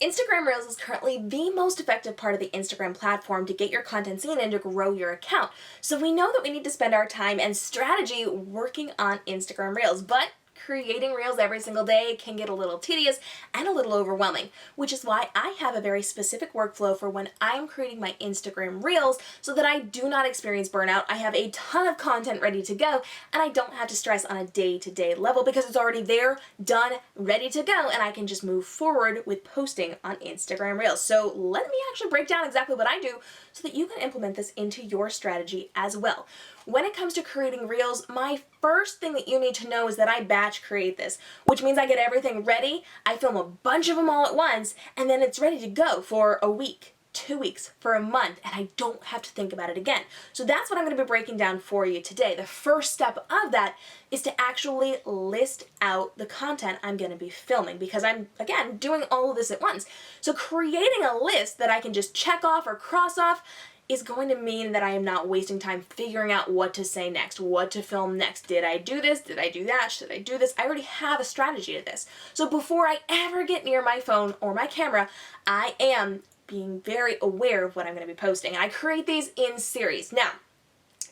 Instagram Reels is currently the most effective part of the Instagram platform to get your content seen and to grow your account. So we know that we need to spend our time and strategy working on Instagram Reels, but creating Reels every single day can get a little tedious and a little overwhelming, which is why I have a very specific workflow for when I'm creating my Instagram Reels so that I do not experience burnout. I have a ton of content ready to go and I don't have to stress on a day-to-day level because it's already there, done, ready to go, and I can just move forward with posting on Instagram Reels. So let me actually break down exactly what I do so that you can implement this into your strategy as well. When it comes to creating Reels, my first thing that you need to know is that I batch create this, which means I get everything ready, I film a bunch of them all at once, and then it's ready to go for a week, 2 weeks, for a month, and I don't have to think about it again. So that's what I'm going to be breaking down for you today. The first step of that is to actually list out the content I'm going to be filming because I'm, again, doing all of this at once. So creating a list that I can just check off or cross off is going to mean that I am not wasting time figuring out what to say next, what to film next. Did I do this? Did I do that? Should I do this? I already have a strategy to this. So before I ever get near my phone or my camera, I am being very aware of what I'm going to be posting. And I create these in series. Now,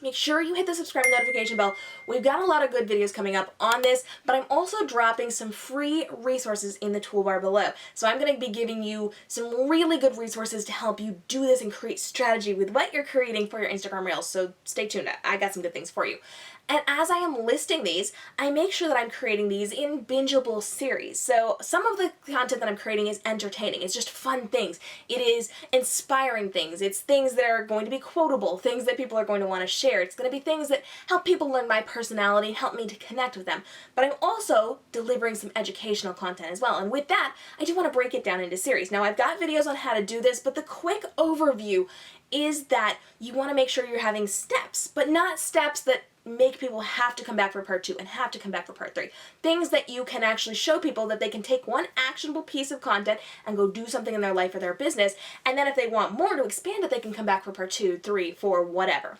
make sure you hit the subscribe notification bell. We've got a lot of good videos coming up on this, but I'm also dropping some free resources in the toolbar below. So I'm going to be giving you some really good resources to help you do this and create strategy with what you're creating for your Instagram Reels. So stay tuned. I got some good things for you. And as I am listing these, I make sure that I'm creating these in bingeable series. So some of the content that I'm creating is entertaining. It's just fun things. It is inspiring things. It's things that are going to be quotable, things that people are going to want to share. It's going to be things that help people learn my personality, help me to connect with them. But I'm also delivering some educational content as well. And with that, I do want to break it down into series. Now I've got videos on how to do this, but the quick overview is that you want to make sure you're having steps, but not steps that make people have to come back for part 2 and have to come back for part 3. Things that you can actually show people that they can take one actionable piece of content and go do something in their life or their business, and then if they want more to expand it, they can come back for part 2, 3, 4, whatever.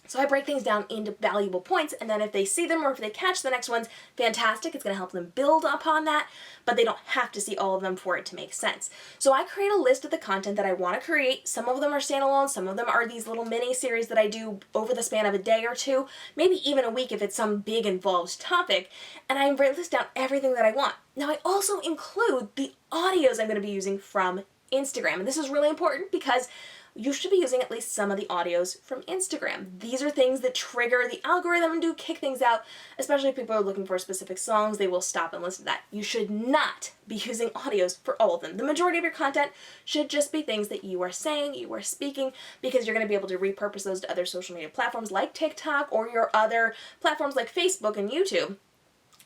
So I break things down into valuable points, and then if they see them or if they catch the next ones, fantastic, it's going to help them build upon that, but they don't have to see all of them for it to make sense. So I create a list of the content that I want to create. Some of them are standalone, some of them are these little mini series that I do over the span of a day or two, maybe even a week if it's some big involved topic, and I list down everything that I want. Now I also include the audios I'm going to be using from Instagram, and this is really important because you should be using at least some of the audios from Instagram. These are things that trigger the algorithm and do kick things out, especially if people are looking for specific songs, they will stop and listen to that. You should not be using audios for all of them. The majority of your content should just be things that you are saying, you are speaking, because you're going to be able to repurpose those to other social media platforms like TikTok or your other platforms like Facebook and YouTube.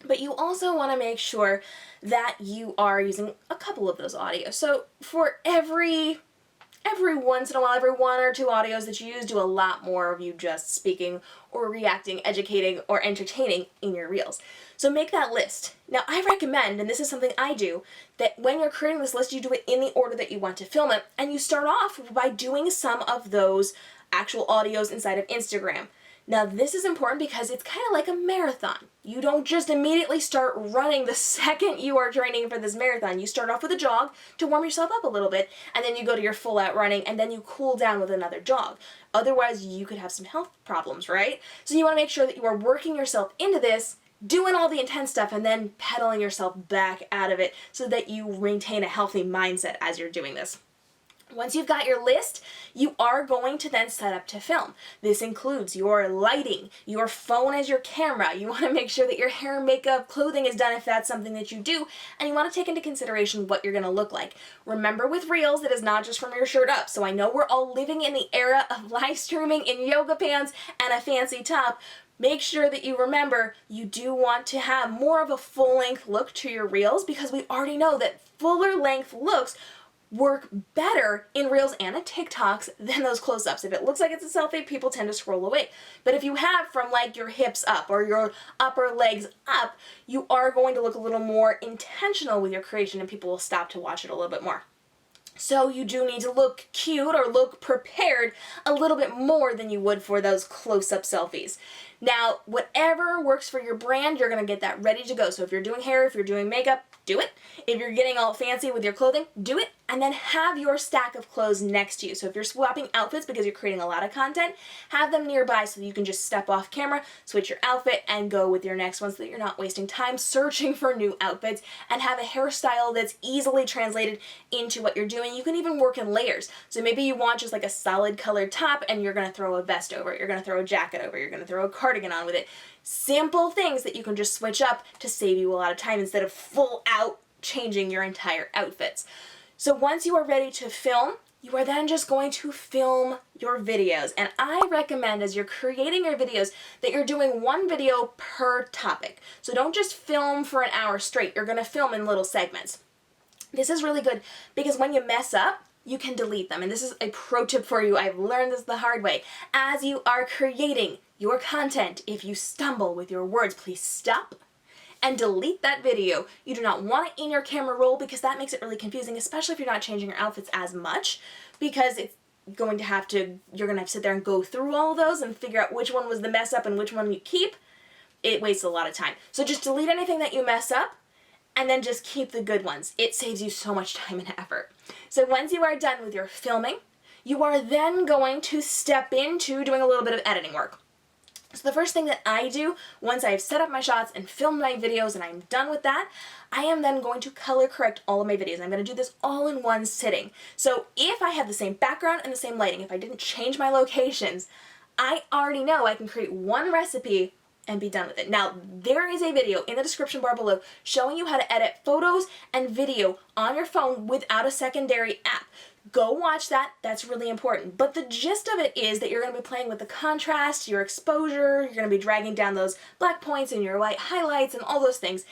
But you also want to make sure that you are using a couple of those audios. So for every once in a while, every 1 or 2 audios that you use, do a lot more of you just speaking or reacting, educating, or entertaining in your Reels. So make that list. Now I recommend, and this is something I do, that when you're creating this list, you do it in the order that you want to film it, and you start off by doing some of those actual audios inside of Instagram. Now this is important because it's kind of like a marathon. You don't just immediately start running the second you are training for this marathon. You start off with a jog to warm yourself up a little bit, and then you go to your full out running, and then you cool down with another jog. Otherwise you could have some health problems, right? So you want to make sure that you are working yourself into this, doing all the intense stuff, and then pedaling yourself back out of it so that you maintain a healthy mindset as you're doing this. Once you've got your list, you are going to then set up to film. This includes your lighting, your phone as your camera. You want to make sure that your hair, makeup, clothing is done if that's something that you do, and you want to take into consideration what you're going to look like. Remember with Reels, it is not just from your shirt up. So I know we're all living in the era of live streaming in yoga pants and a fancy top. Make sure that you remember you do want to have more of a full-length look to your Reels because we already know that fuller length looks work better in Reels and in TikToks than those close-ups. If it looks like it's a selfie, people tend to scroll away. But if you have from like your hips up or your upper legs up, you are going to look a little more intentional with your creation and people will stop to watch it a little bit more. So you do need to look cute or look prepared a little bit more than you would for those close-up selfies. Now, whatever works for your brand, you're going to get that ready to go. So if you're doing hair, if you're doing makeup, do it. If you're getting all fancy with your clothing, do it. And then have your stack of clothes next to you. So if you're swapping outfits because you're creating a lot of content, have them nearby so that you can just step off camera, switch your outfit, and go with your next one so that you're not wasting time searching for new outfits, and have a hairstyle that's easily translated into what you're doing. You can even work in layers. So maybe you want just like a solid colored top and you're going to throw a vest over it, you're going to throw a jacket over it, you're going to throw a cardigan on with it. Simple things that you can just switch up to save you a lot of time instead of full out changing your entire outfits. So once you are ready to film, you are then just going to film your videos. And I recommend as you're creating your videos that you're doing one video per topic. So don't just film for an hour straight. You're going to film in little segments. This is really good because when you mess up, you can delete them. And this is a pro tip for you. I've learned this the hard way. As you are creating your content, if you stumble with your words, please stop and delete that video. You do not want it in your camera roll because that makes it really confusing, especially if you're not changing your outfits as much, because it's going to have to, you're going to have to sit there and go through all of those and figure out which one was the mess up and which one you keep. It wastes a lot of time. So just delete anything that you mess up and then just keep the good ones. It saves you so much time and effort. So once you are done with your filming, you are then going to step into doing a little bit of editing work. So the first thing that I do once I've set up my shots and filmed my videos and I'm done with that, I am then going to color correct all of my videos. I'm going to do this all in one sitting. So if I have the same background and the same lighting, if I didn't change my locations, I already know I can create one recipe and be done with it. Now, there is a video in the description bar below showing you how to edit photos and video on your phone without a secondary app. Go watch that, that's really important. But the gist of it is that you're going to be playing with the contrast, your exposure, you're going to be dragging down those black points and your white highlights and all those things.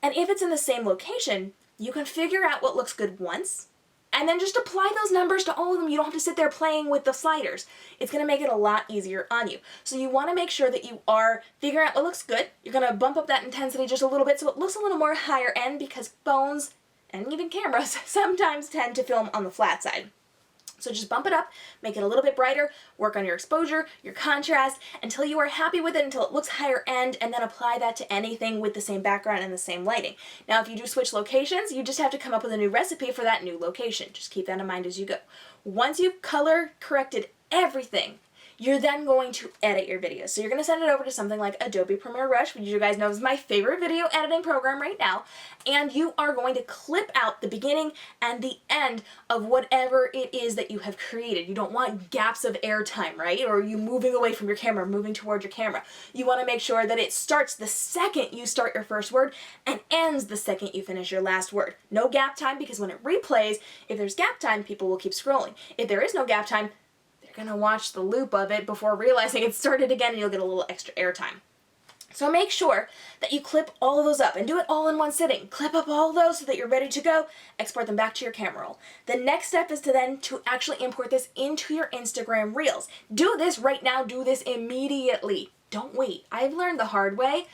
And if it's in the same location, you can figure out what looks good once, and then just apply those numbers to all of them. You don't have to sit there playing with the sliders. It's going to make it a lot easier on you. So you want to make sure that you are figuring out what looks good. You're going to bump up that intensity just a little bit so it looks a little more higher end because phones and even cameras sometimes tend to film on the flat side. So just bump it up, make it a little bit brighter, work on your exposure, your contrast, until you are happy with it, until it looks higher end, and then apply that to anything with the same background and the same lighting. Now, if you do switch locations, you just have to come up with a new recipe for that new location. Just keep that in mind as you go. Once you've color corrected everything, you're then going to edit your videos. So you're going to send it over to something like Adobe Premiere Rush, which you guys know is my favorite video editing program right now, and you are going to clip out the beginning and the end of whatever it is that you have created. You don't want gaps of airtime, right? Or you moving away from your camera, moving towards your camera. You want to make sure that it starts the second you start your first word and ends the second you finish your last word. No gap time, because when it replays, if there's gap time, people will keep scrolling. If there is no gap time, going to watch the loop of it before realizing it started again, and you'll get a little extra airtime. So make sure that you clip all of those up and do it all in one sitting. Clip up all of those so that you're ready to go. Export them back to your camera roll. The next step is to actually import this into your Instagram Reels. Do this right now. Do this immediately. Don't wait. I've learned the hard way.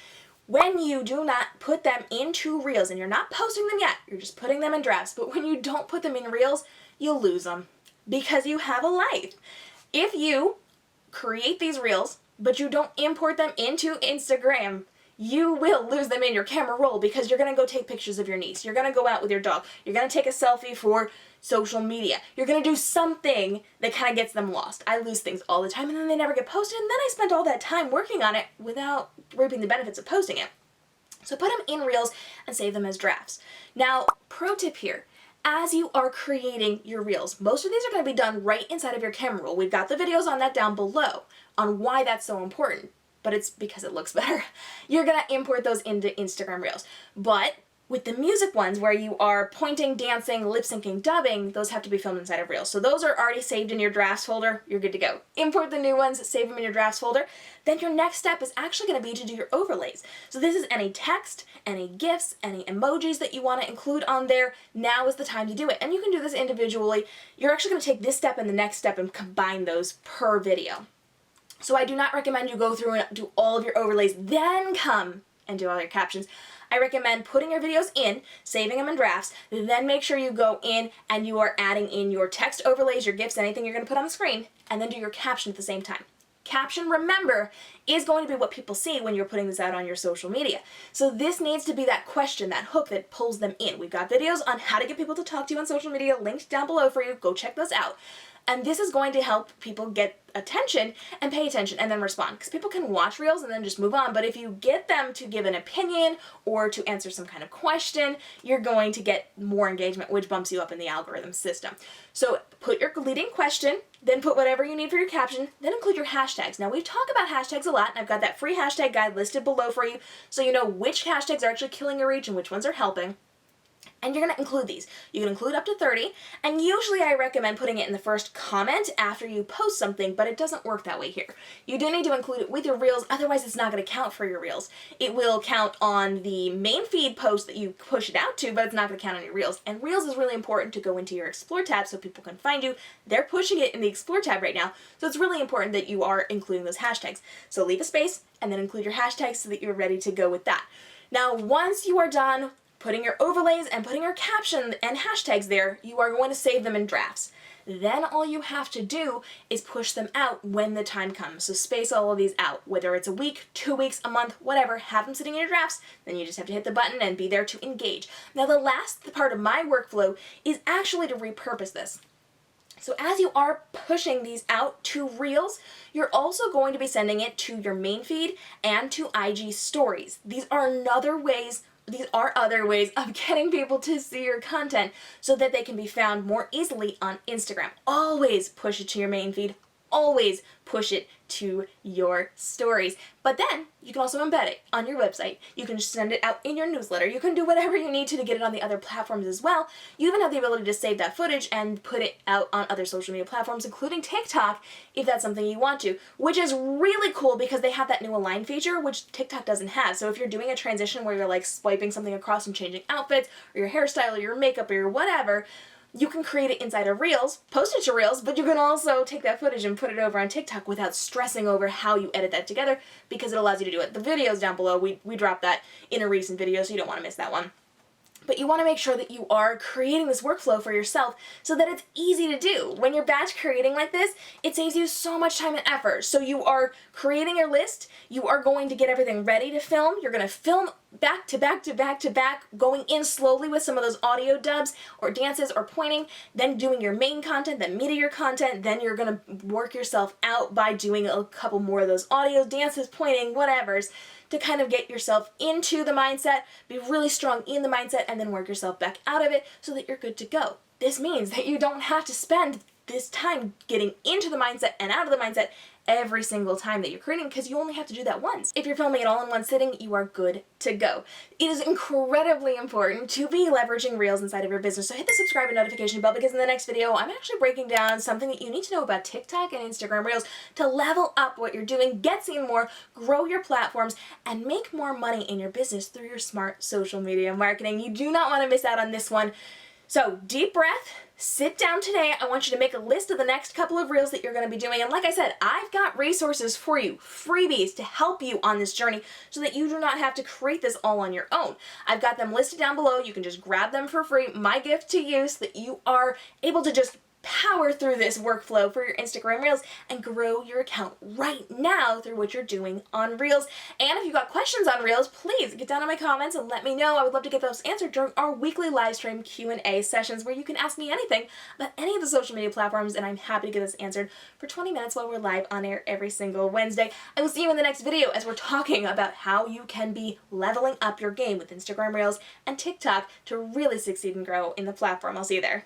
When you do not put them into Reels, and you're not posting them yet, you're just putting them in drafts, but when you don't put them in Reels, you'll lose them because you have a life. If you create these Reels, but you don't import them into Instagram, you will lose them in your camera roll because you're going to go take pictures of your niece. You're going to go out with your dog. You're going to take a selfie for social media. You're going to do something that kind of gets them lost. I lose things all the time and then they never get posted, and then I spent all that time working on it without reaping the benefits of posting it. So put them in Reels and save them as drafts. Now, pro tip here. As you are creating your Reels, most of these are going to be done right inside of your camera roll. We've got the videos on that down below on why that's so important, but it's because it looks better. You're going to import those into Instagram Reels. But with the music ones where you are pointing, dancing, lip syncing, dubbing, those have to be filmed inside of Reels. So those are already saved in your drafts folder. You're good to go. Import the new ones, save them in your drafts folder. Then your next step is actually going to be to do your overlays. So this is any text, any GIFs, any emojis that you want to include on there. Now is the time to do it. And you can do this individually. You're actually going to take this step and the next step and combine those per video. So I do not recommend you go through and do all of your overlays, then come and do all your captions. I recommend putting your videos in, saving them in drafts, then make sure you go in and you are adding in your text overlays, your GIFs, anything you're going to put on the screen, and then do your caption at the same time. Caption, remember, is going to be what people see when you're putting this out on your social media. So this needs to be that question, that hook that pulls them in. We've got videos on how to get people to talk to you on social media linked down below for you. Go check those out. And this is going to help people get attention and pay attention and then respond. Because people can watch reels and then just move on. But if you get them to give an opinion or to answer some kind of question, you're going to get more engagement, which bumps you up in the algorithm system. So put your leading question, then put whatever you need for your caption, then include your hashtags. Now we talk about hashtags a lot, and I've got that free hashtag guide listed below for you so you know which hashtags are actually killing your reach and which ones are helping. And you're going to include these. You can include up to 30, and usually I recommend putting it in the first comment after you post something, but it doesn't work that way here. You do need to include it with your reels, otherwise it's not going to count for your reels. It will count on the main feed post that you push it out to, but it's not going to count on your reels. And reels is really important to go into your Explore tab so people can find you. They're pushing it in the Explore tab right now, so it's really important that you are including those hashtags. So leave a space, and then include your hashtags so that you're ready to go with that. Now, once you are done putting your overlays and putting your caption and hashtags there, you are going to save them in drafts. Then all you have to do is push them out when the time comes. So space all of these out, whether it's a week, 2 weeks, a month, whatever, have them sitting in your drafts, then you just have to hit the button and be there to engage. Now the last part of my workflow is actually to repurpose this. So as you are pushing these out to Reels, you're also going to be sending it to your main feed and to IG stories. These are other ways of getting people to see your content so that they can be found more easily on Instagram. Always push it to your main feed. Always push it to your stories. But then you can also embed it on your website. You can send it out in your newsletter. You can do whatever you need to get it on the other platforms as well. You even have the ability to save that footage and put it out on other social media platforms, including TikTok, if that's something you want to, which is really cool because they have that new align feature, which TikTok doesn't have. So if you're doing a transition where you're like swiping something across and changing outfits, or your hairstyle, or your makeup, or your whatever, you can create it inside of Reels, post it to Reels, but you can also take that footage and put it over on TikTok without stressing over how you edit that together because it allows you to do it. The video's down below. We dropped that in a recent video, so you don't want to miss that one. But you want to make sure that you are creating this workflow for yourself so that it's easy to do. When you're batch creating like this, it saves you so much time and effort. So you are creating your list, you are going to get everything ready to film, you're going to film back to back to back to back, going in slowly with some of those audio dubs or dances or pointing, then doing your main content, then meatier content, then you're going to work yourself out by doing a couple more of those audio, dances, pointing, whatevers, to kind of get yourself into the mindset, be really strong in the mindset, and then work yourself back out of it so that you're good to go. This means that you don't have to spend this time getting into the mindset and out of the mindset every single time that you're creating because you only have to do that once. If you're filming it all in one sitting, you are good to go. It is incredibly important to be leveraging Reels inside of your business, so hit the subscribe and notification bell because in the next video, I'm actually breaking down something that you need to know about TikTok and Instagram Reels to level up what you're doing, get seen more, grow your platforms, and make more money in your business through your smart social media marketing. You do not want to miss out on this one. So deep breath, sit down today. I want you to make a list of the next couple of reels that you're going to be doing. And like I said, I've got resources for you, freebies to help you on this journey so that you do not have to create this all on your own. I've got them listed down below. You can just grab them for free. My gift to you so that you are able to just power through this workflow for your Instagram Reels and grow your account right now through what you're doing on Reels. And if you've got questions on Reels, please get down in my comments and let me know. I would love to get those answered during our weekly live stream Q&A sessions where you can ask me anything about any of the social media platforms and I'm happy to get this answered for 20 minutes while we're live on air every single Wednesday. I will see you in the next video as we're talking about how you can be leveling up your game with Instagram Reels and TikTok to really succeed and grow in the platform. I'll see you there.